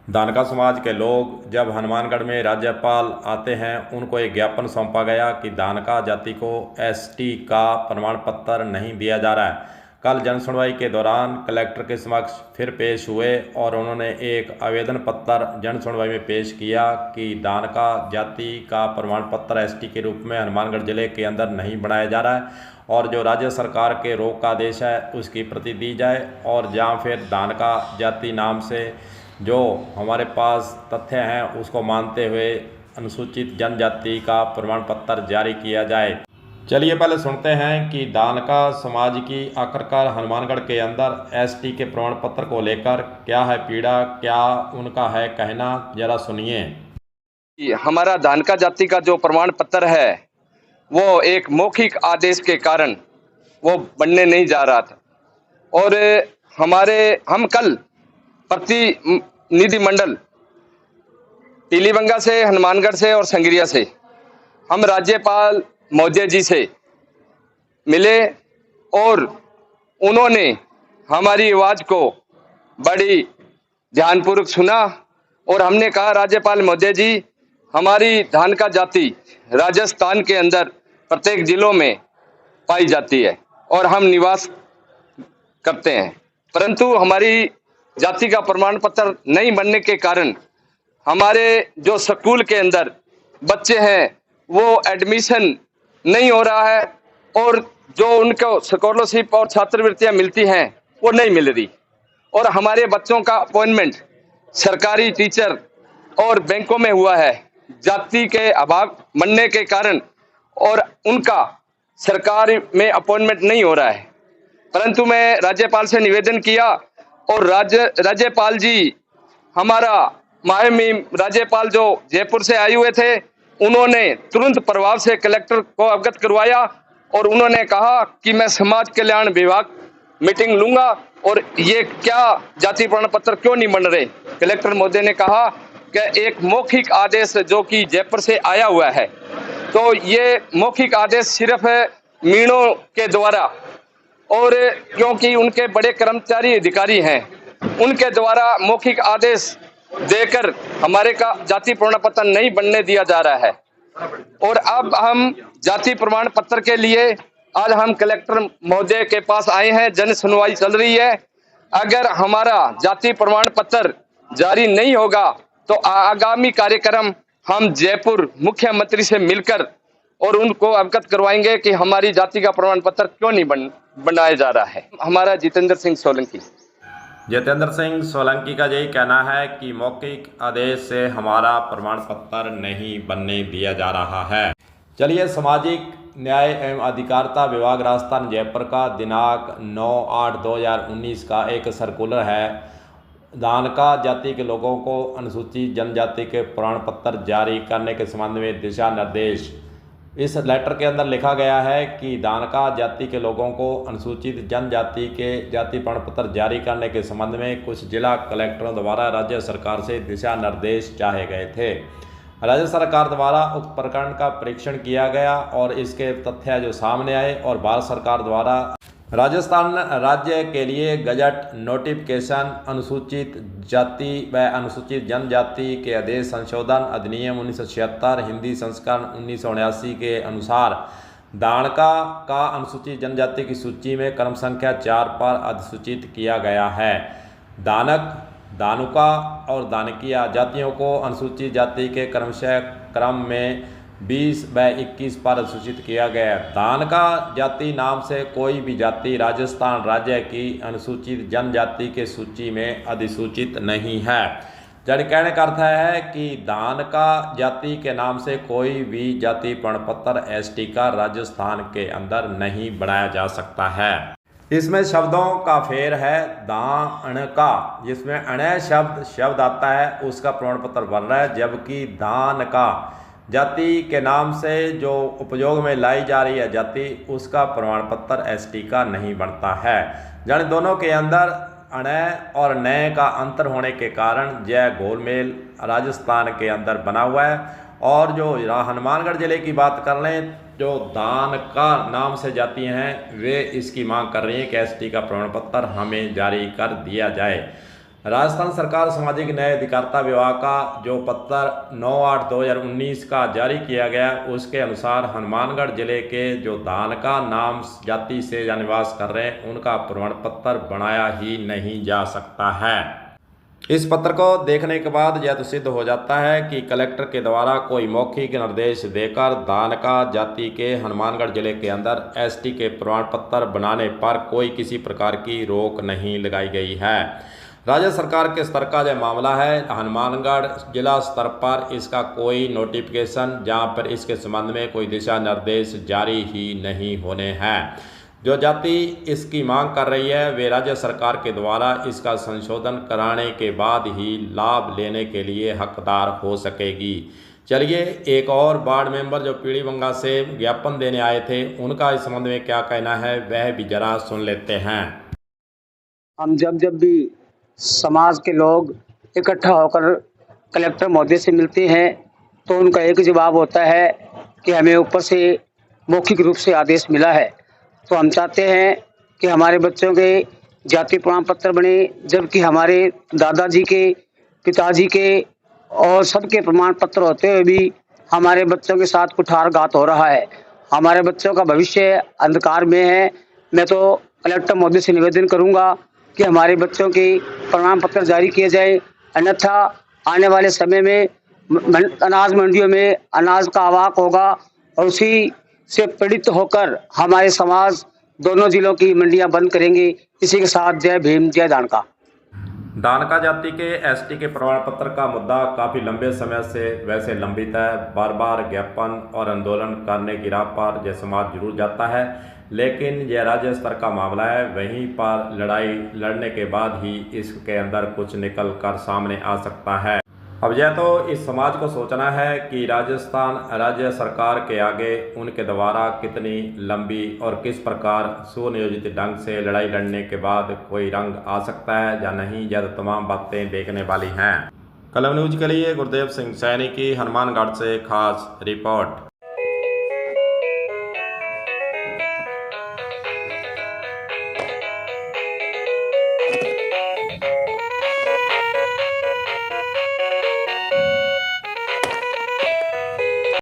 दानका समाज के लोग जब हनुमानगढ़ में राज्यपाल आते हैं, उनको एक ज्ञापन सौंपा गया कि दानका जाति को एसटी का प्रमाण पत्र नहीं दिया जा रहा है। कल जन सुनवाई के दौरान कलेक्टर के समक्ष फिर पेश हुए और उन्होंने एक आवेदन पत्र जन सुनवाई में पेश किया कि दानका जाति का प्रमाण पत्र एसटी के रूप में हनुमानगढ़ जिले के अंदर नहीं बनाया जा रहा है और जो राज्य सरकार के रोक का आदेश है उसकी प्रति दी जाए, और जहाँ फिर दानका जाति नाम से जो हमारे पास तथ्य हैं उसको मानते हुए अनुसूचित जनजाति का प्रमाण पत्र जारी किया जाए। चलिए पहले सुनते हैं कि दानका समाज की आखिरकार हनुमानगढ़ के अंदर एसटी के प्रमाण पत्र को लेकर क्या है पीड़ा, क्या उनका है कहना, जरा सुनिए। हमारा दानका जाति का जो प्रमाण पत्र है वो एक मौखिक आदेश के कारण वो बनने नहीं जा रहा था, और हम कल प्रतिनिधि मंडल पीलीबंगा से, हनुमानगढ़ से और संगरिया से हम राज्यपाल महोदय जी से मिले और उन्होंने हमारी आवाज को बड़ी ध्यानपूर्वक सुना और हमने कहा, राज्यपाल महोदय जी, हमारी दानका जाति राजस्थान के अंदर प्रत्येक जिलों में पाई जाती है और हम निवास करते हैं, परंतु हमारी जाति का प्रमाण पत्र नहीं बनने के कारण हमारे जो स्कूल के अंदर बच्चे हैं वो एडमिशन नहीं हो रहा है और जो उनको स्कॉलरशिप और छात्रवृत्तियां मिलती हैं वो नहीं मिल रही, और हमारे बच्चों का अपॉइंटमेंट सरकारी टीचर और बैंकों में हुआ है जाति के अभाव बनने के कारण, और उनका सरकार में अपॉइंटमेंट नहीं हो रहा है। परंतु मैं राज्यपाल से निवेदन किया और राज्यपाल जी, हमारा माननीय राज्यपाल जो जयपुर से आए हुए थे, उन्होंने तुरंत प्रभाव से कलेक्टर को अवगत करवाया और उन्होंने कहा कि मैं समाज कल्याण विभाग मीटिंग लूंगा और ये क्या जाति प्रमाण पत्र क्यों नहीं बन रहे। कलेक्टर महोदय ने कहा कि एक मौखिक आदेश जो कि जयपुर से आया हुआ है, तो ये मौखिक आदेश सिर्फ मीणों के द्वारा, और क्योंकि उनके बड़े कर्मचारी अधिकारी हैं, उनके द्वारा मौखिक आदेश देकर हमारे का जाति प्रमाण पत्र नहीं बनने दिया जा रहा है। और अब हम जाति प्रमाण पत्र के लिए आज हम कलेक्टर महोदय के पास आए हैं, जन सुनवाई चल रही है। अगर हमारा जाति प्रमाण पत्र जारी नहीं होगा तो आगामी कार्यक्रम हम जयपुर मुख्यमंत्री से मिलकर और उनको अवगत करवाएंगे कि हमारी जाति का प्रमाण पत्र क्यों नहीं बनाया जा रहा है। हमारा जितेंद्र सिंह सोलंकी का यही कहना है कि मौखिक आदेश से हमारा प्रमाण पत्र नहीं बनने दिया जा रहा है। चलिए, सामाजिक न्याय एवं अधिकारिता विभाग राजस्थान जयपुर का दिनांक 9/8/2019 का एक सर्कुलर है, दानका जाति के लोगों को अनुसूचित जनजाति के प्रमाण पत्र जारी करने के संबंध में दिशा निर्देश। इस लेटर के अंदर लिखा गया है कि दानका जाति के लोगों को अनुसूचित जनजाति के जाति प्रमाण पत्र जारी करने के संबंध में कुछ जिला कलेक्टरों द्वारा राज्य सरकार से दिशा निर्देश चाहे गए थे। राज्य सरकार द्वारा उक्त प्रकरण का परीक्षण किया गया और इसके तथ्य जो सामने आए और भारत सरकार द्वारा राजस्थान राज्य के लिए गजट नोटिफिकेशन अनुसूचित जाति व अनुसूचित जनजाति के आदेश संशोधन अधिनियम 1976 हिंदी संस्करण 1979 के अनुसार दानका का अनुसूचित जनजाति की सूची में क्रम संख्या 4 पर अधिसूचित किया गया है। दानक, दानुका और दानकिया जातियों को अनुसूचित जाति के क्रमशः क्रम में 20/21 पर अधिसूचित किया गया। दानका जाति नाम से कोई भी जाति राजस्थान राज्य की अनुसूचित जनजाति के सूची में अधिसूचित नहीं है। जड़ कहने का अर्थ है कि दानका जाति के नाम से कोई भी जाति प्रमाण पत्र एसटी का राजस्थान के अंदर नहीं बनाया जा सकता है। इसमें शब्दों का फेर है दानका, जिसमें अण शब्द आता है, उसका प्रमाण पत्र बन रहा है, जबकि दानका जाति के नाम से जो उपयोग में लाई जा रही है जाति, उसका प्रमाण पत्र एसटी का नहीं बनता है। यानी दोनों के अंदर अण और नए का अंतर होने के कारण यह गोलमेल राजस्थान के अंदर बना हुआ है। और जो हनुमानगढ़ जिले की बात कर लें, जो दानका नाम से जाति हैं वे इसकी मांग कर रही हैं कि एसटी का प्रमाण पत्र हमें जारी कर दिया जाए। राजस्थान सरकार सामाजिक न्याय अधिकारिता विभाग का जो पत्र 9/8/2019 का जारी किया गया, उसके अनुसार हनुमानगढ़ जिले के जो धानका नाम जाति से या निवास कर रहे हैं, उनका प्रमाण पत्र बनाया ही नहीं जा सकता है। इस पत्र को देखने के बाद यह तो सिद्ध हो जाता है कि कलेक्टर के द्वारा कोई मौखिक निर्देश देकर धानका जाति के हनुमानगढ़ जिले के अंदर एसटी के प्रमाण पत्र बनाने पर कोई किसी प्रकार की रोक नहीं लगाई गई है। राज्य सरकार के स्तर का यह मामला है। हनुमानगढ़ जिला स्तर पर इसका कोई नोटिफिकेशन जहां पर इसके संबंध में कोई दिशा निर्देश जारी ही नहीं होने हैं। जो जाति इसकी मांग कर रही है वे राज्य सरकार के द्वारा इसका संशोधन कराने के बाद ही लाभ लेने के लिए हकदार हो सकेगी। चलिए एक और वार्ड मेंबर जो पीलीबंगा से ज्ञापन देने आए थे, उनका इस संबंध में क्या कहना है वह भी जरा सुन लेते हैं। हम जब भी समाज के लोग इकट्ठा होकर कलेक्टर महोदय से मिलते हैं तो उनका एक जवाब होता है कि हमें ऊपर से मौखिक रूप से आदेश मिला है। तो हम चाहते हैं कि हमारे बच्चों के जाति प्रमाण पत्र बने, जबकि हमारे दादाजी के, पिताजी के और सबके प्रमाण पत्र होते हुए भी हमारे बच्चों के साथ कुठारघात हो रहा है। हमारे बच्चों का भविष्य अंधकार में है। मैं तो कलेक्टर महोदय से निवेदन करूंगा कि हमारे बच्चों के प्रमाण पत्र जारी किए जाए, अन्यथा आने वाले समय में अनाज मंडियों में अनाज का अभाव होगा और उसी से पीड़ित होकर हमारे समाज दोनों जिलों की मंडियां बंद करेंगे। इसी के साथ जय भीम, जय धानका। धानका जाति के एसटी के प्रमाण पत्र का मुद्दा काफ़ी लंबे समय से वैसे लंबित है। बार बार ज्ञापन और आंदोलन करने की राह पर यह समाज जरूर जाता है, लेकिन यह राज्य स्तर का मामला है। वहीं पर लड़ाई लड़ने के बाद ही इसके अंदर कुछ निकल कर सामने आ सकता है। अब यह तो इस समाज को सोचना है कि राजस्थान राज्य सरकार के आगे उनके द्वारा कितनी लंबी और किस प्रकार सुनियोजित ढंग से लड़ाई लड़ने के बाद कोई रंग आ सकता है या नहीं। यह तमाम बातें देखने वाली हैं। कलम न्यूज के लिए गुरदेव सिंह सैनी की हनुमानगढ़ से खास रिपोर्ट।